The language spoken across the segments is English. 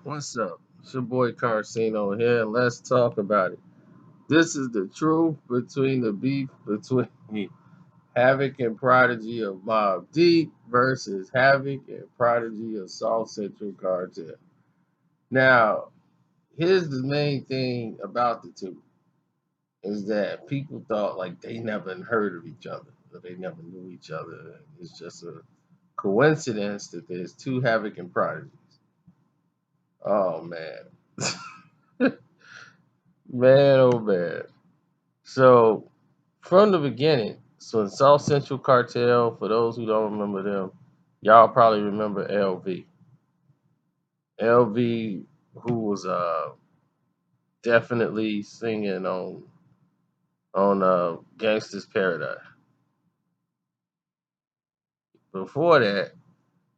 What's up? It's your boy Carcino here, and let's talk about it. This is the truth between the beef between Havoc and Prodigy of Mobb Deep versus Havoc and Prodigy of South Central Cartel. Now, here's the main thing about the two is that people thought like they never heard of each other, or they never knew each other. It's just a coincidence that there's two Havoc and Prodigies. Oh man. Man, oh man. So from the beginning, so in South Central Cartel, for those who don't remember them, y'all probably remember LV. LV, who was definitely singing on Gangsta's Paradise. Before that,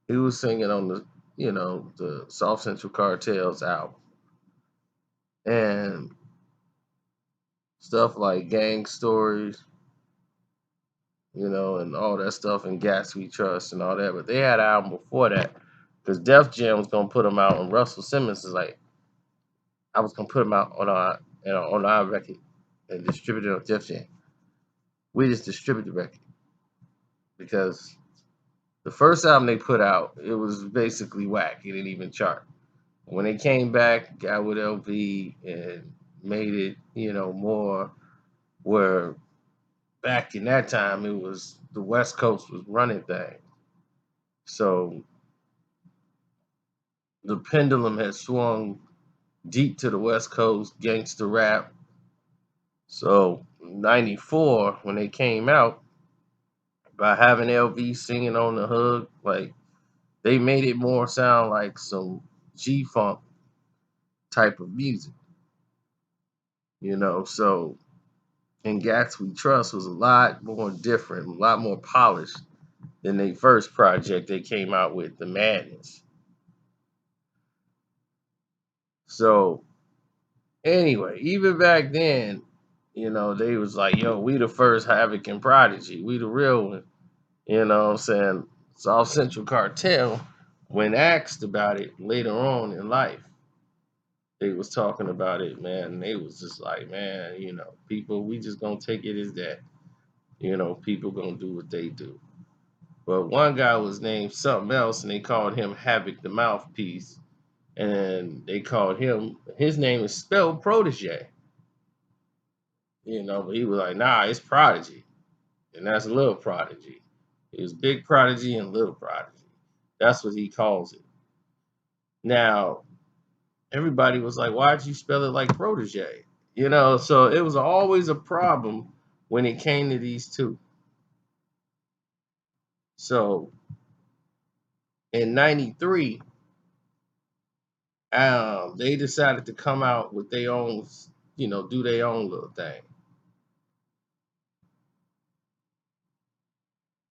he was singing on the South Central Cartel's album and stuff like Gang Stories, and all that stuff and Gas We Trust and all that. But they had an album before that because Def Jam was gonna put them out, and Russell Simmons is like, I was gonna put them out on our record and distribute it on Def Jam. We just distribute the record because the first album they put out, it was basically whack. It didn't even chart. When they came back, got with LV and made it, more where back in that time it was the West Coast was running things. So the pendulum had swung deep to the West Coast, gangster rap. So '94, when they came out, by having LV singing on the hook, like they made it more sound like some G Funk type of music, So and Gats We Trust was a lot more different, a lot more polished than their first project they came out with, The Madness. So anyway, even back then, they was like, yo, we the first Havoc and Prodigy. We the real one. You know what I'm saying? South Central Cartel, when asked about it later on in life, they was talking about it, man. And they was just like, man, people, we just gonna take it as that. People gonna do what they do. But one guy was named something else, and they called him Havoc the Mouthpiece. And they called him, his name is spelled Protege. But he was like, nah, it's Prodigy. And that's Little Prodigy. It was Big Prodigy and Little Prodigy. That's what he calls it. Now, everybody was like, why'd you spell it like Protege? So it was always a problem when it came to these two. So in '93, they decided to come out with their own, do their own little thing.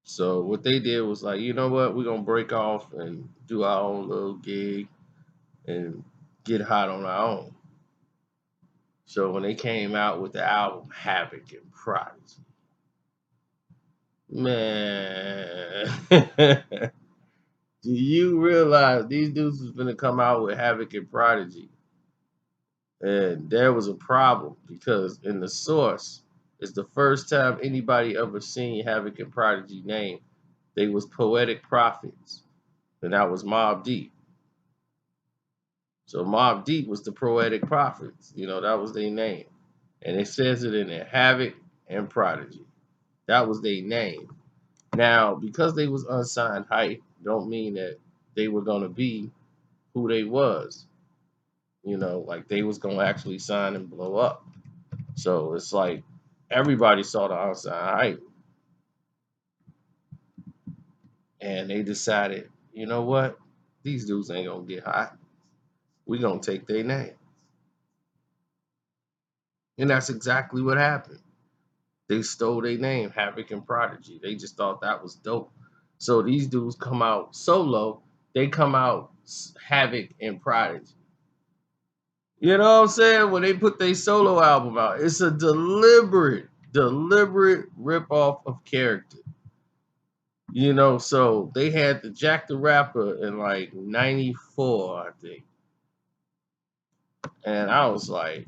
So what they did was like, you know what, we're gonna break off and do our own little gig and get hot on our own. So when they came out with the album Havoc and Prodigy, man, do you realize these dudes was gonna come out with Havoc and Prodigy? And there was a problem because in the source, it's the first time anybody ever seen Havoc and Prodigy name. They was poetic prophets, and that was Mobb Deep. So Mobb Deep was the poetic prophets. That was their name. And it says it in there, Havoc and Prodigy. That was their name. Now, because they was unsigned hype, don't mean that they were gonna be who they was. Like they was gonna actually sign and blow up. So it's like everybody saw the unsigned hype, and they decided, you know what? These dudes ain't gonna get hot. We gonna take their name, and that's exactly what happened. They stole their name, Havoc and Prodigy. They just thought that was dope. So these dudes come out solo. They come out Havoc and Prodigy. You know what I'm saying? When they put their solo album out, it's a deliberate rip off of character. So they had the Jack the Rapper in like '94, I think. And I was like,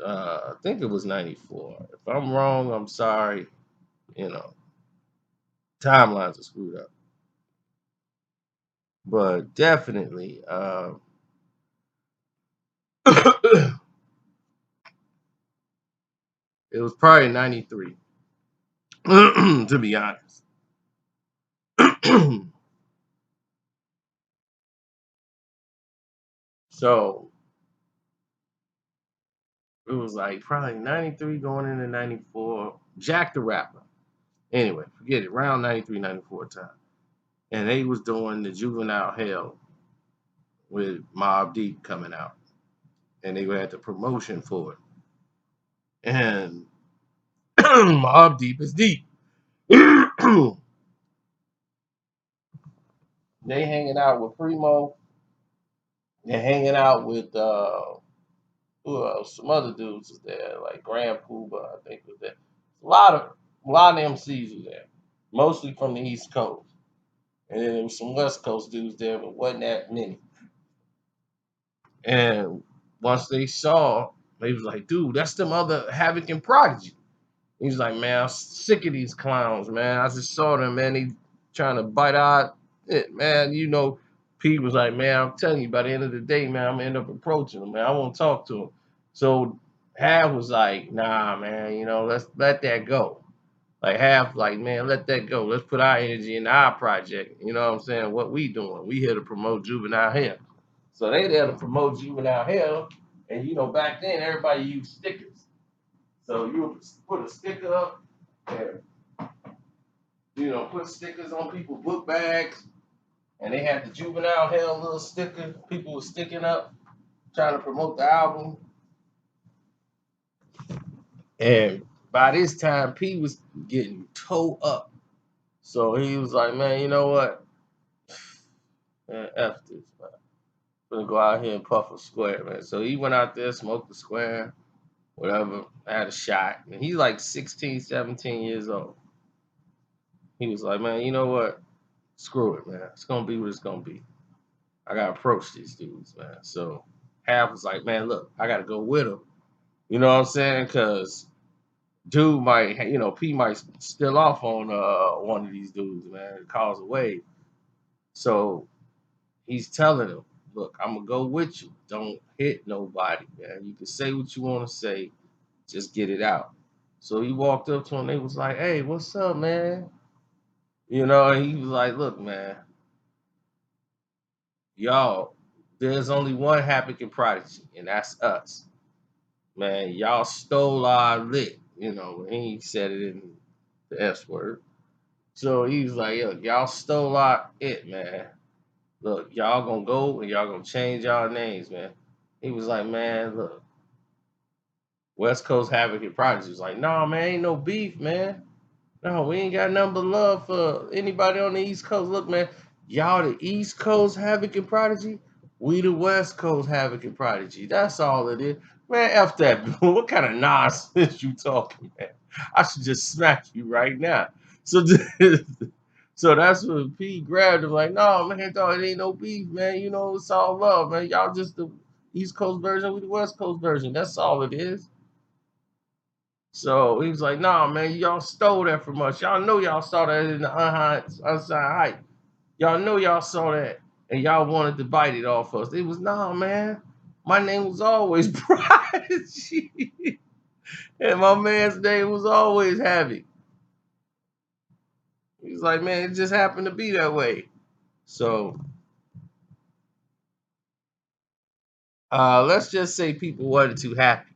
I think it was 94. If I'm wrong, I'm sorry. You know, timelines are screwed up. But definitely, it was probably 93, to be honest. So it was like probably 93 going into 94. Jack the Rapper. Anyway, forget it. Around 93, 94 time. And they was doing the Juvenile Hell with Mobb Deep coming out. And they had the promotion for it. And Mobb Deep is deep. They hanging out with Primo. They're hanging out with who else? Some other dudes was there, like Grand Puba, I think was there. A lot of MCs was there, mostly from the East Coast, and then there was some West Coast dudes there, but wasn't that many. And once they saw, they was like, "Dude, that's them other Havoc and Prodigy." He's like, "Man, I'm sick of these clowns, man. I just saw them, man. They trying to bite out it, man. You know." Pete was like, "Man, I'm telling you, by the end of the day, man, I'm gonna end up approaching them, man. I won't talk to him." So Half was like, "Nah, man. Let's let that go." Like Half, like, "Man, let that go. Let's put our energy in our project. You know what I'm saying? What we doing? We here to promote Juvenile Hell." So they there to promote Juvenile Hell, and back then everybody used stickers. So you would put a sticker up and put stickers on people's book bags, and they had the Juvenile Hell little sticker. People were sticking up trying to promote the album. And by this time, P was getting towed up. So he was like, "Man, you know what? Man, F this, man. I'm gonna go out here and puff a square, man." So he went out there, smoked the square, whatever, had a shot. And he's like 16, 17 years old. He was like, "Man, you know what? Screw it, man. It's gonna be what it's gonna be. I gotta approach these dudes, man." So Half was like, "Man, look, I gotta go with him." You know what I'm saying? Cause dude might, P might still off on one of these dudes, man, cause a wave. So he's telling him, "Look, I'm gonna go with you. Don't hit nobody, man. You can say what you want to say, just get it out." So he walked up to him. They was like, "Hey, what's up, man?" And he was like, "Look, man, y'all, there's only one Havoc and Prodigy, and that's us. Man, y'all stole our lit." He said it in the S word. So he's like, "Look, y'all stole our it, man. Look, y'all gonna go and y'all gonna change y'all names, man." He was like, "Man, look, West Coast Havoc and Prodigy." Was like, "No, man, ain't no beef, man. No, we ain't got nothing but love for anybody on the East Coast. Look, man, y'all the East Coast Havoc and Prodigy. We the West Coast Havoc and Prodigy. That's all it is." Man, F that. What kind of nonsense you talking, man? I should just smack you right now. So, so that's when P grabbed him like, "No, man, dog, it ain't no beef, man. It's all love, man. Y'all just the East Coast version, we the West Coast version. That's all it is." So he was like, "Nah, man, y'all stole that from us. Y'all know y'all saw that in the unsigned hype. Y'all know y'all saw that, and y'all wanted to bite it off us." It was, "Nah, man. My name was always Prodigy, and my man's name was always Havoc." He's like, "Man, it just happened to be that way." So let's just say people wasn't too happy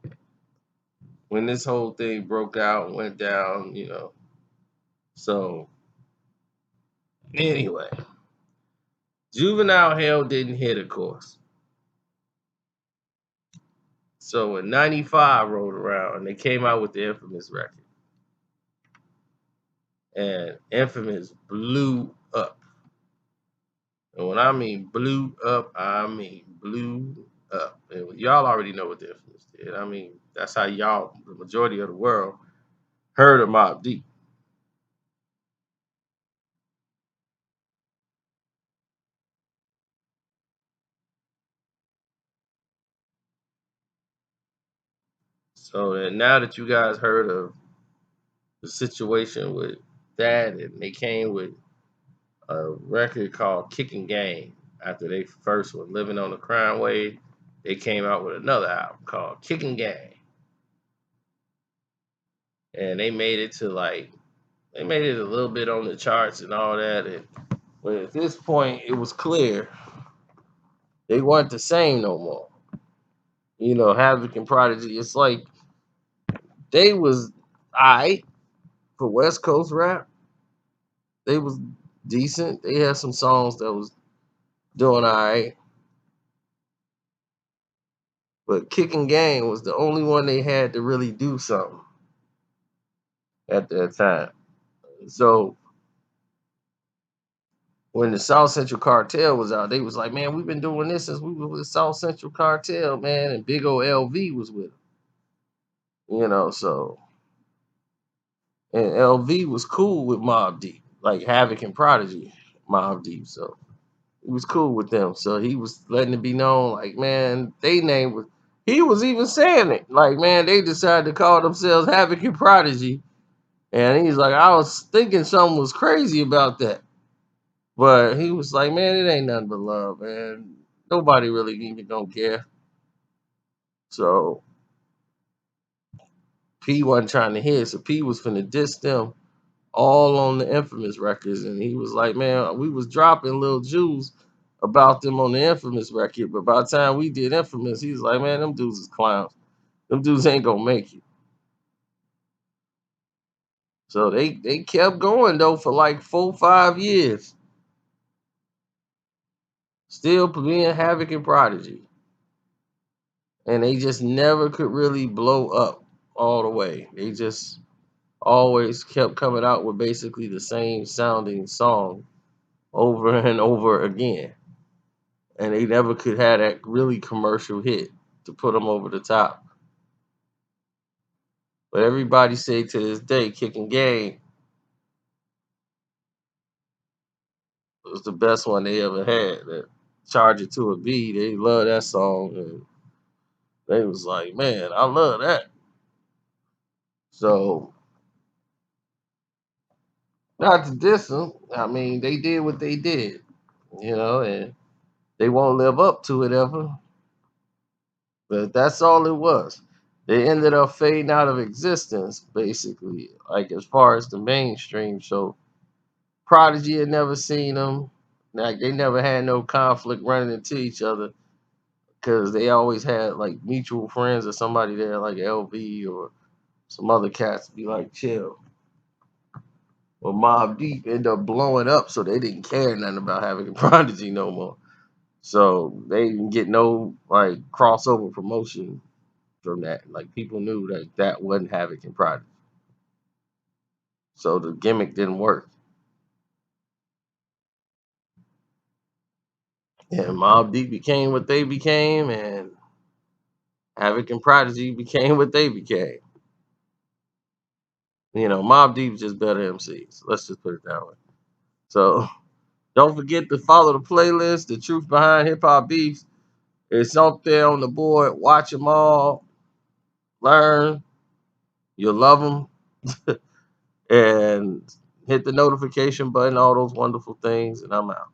when this whole thing broke out and went down. So anyway, Juvenile Hell didn't hit, of course. So when 95 rolled around, they came out with the Infamous record. And Infamous blew up. And when I mean blew up, I mean blew up. And y'all already know what the Infamous did. I mean, that's how y'all, the majority of the world, heard of Mobb Deep. So and now that you guys heard of the situation with that, and they came with a record called Kicking Game after they first were living on the crime wave. They came out with another album called Kicking Game, and they made it to like they made it a little bit on the charts and all that. And but at this point, it was clear they weren't the same no more. You know, Havoc and Prodigy. It's like they was alright for West Coast rap. They was decent. They had some songs that was doing alright. But Kicking Game was the only one they had to really do something at that time. So when the South Central Cartel was out, they was like, man, we've been doing this since we were with South Central Cartel, man. And big old LV was with them, you know. So, and LV was cool with Mobb Deep, like Havoc and Prodigy, Mobb Deep. So he was cool with them. So he was letting it be known, like, man, they name was, he was even saying it, like, man, they decided to call themselves Havoc and Prodigy. And he's like, I was thinking something was crazy about that. But he was like, man, it ain't nothing but love, man. Nobody really even don't care. So P wasn't trying to hear. So P was finna diss them all on the Infamous records. And he was like, man, we was dropping little Jews about them on the Infamous record. But by the time we did Infamous, he was like, man, them dudes is clowns. Them dudes ain't gonna make it. So they kept going though for like 4, 5 years. Still being Havoc and Prodigy. And they just never could really blow up all the way. They just always kept coming out with basically the same sounding song over and over again. And they never could have that really commercial hit to put them over the top. But everybody say to this day, Kicking Game was the best one they ever had. That Charge It to a B, they love that song. And they was like, man, I love that. So, not to diss them, I mean, they did what they did, you know, and they won't live up to it ever. But that's all it was. They ended up fading out of existence, basically, like as far as the mainstream. So Prodigy had never seen them. Like they never had no conflict running into each other because they always had like mutual friends or somebody there, like LV or some other cats, be like, chill. Well, Mobb Deep ended up blowing up, so they didn't care nothing about having a Prodigy no more. So they didn't get no like crossover promotion from that. Like people knew that that wasn't Havoc and Prodigy. So the gimmick didn't work. And Mobb Deep became what they became, and Havoc and Prodigy became what they became. You know, Mobb Deep's just better MCs. Let's just put it that way. So don't forget to follow the playlist, The Truth Behind Hip Hop Beefs. It's up there on the board. Watch them all. Learn. You'll love them. And hit the notification button, all those wonderful things. And I'm out.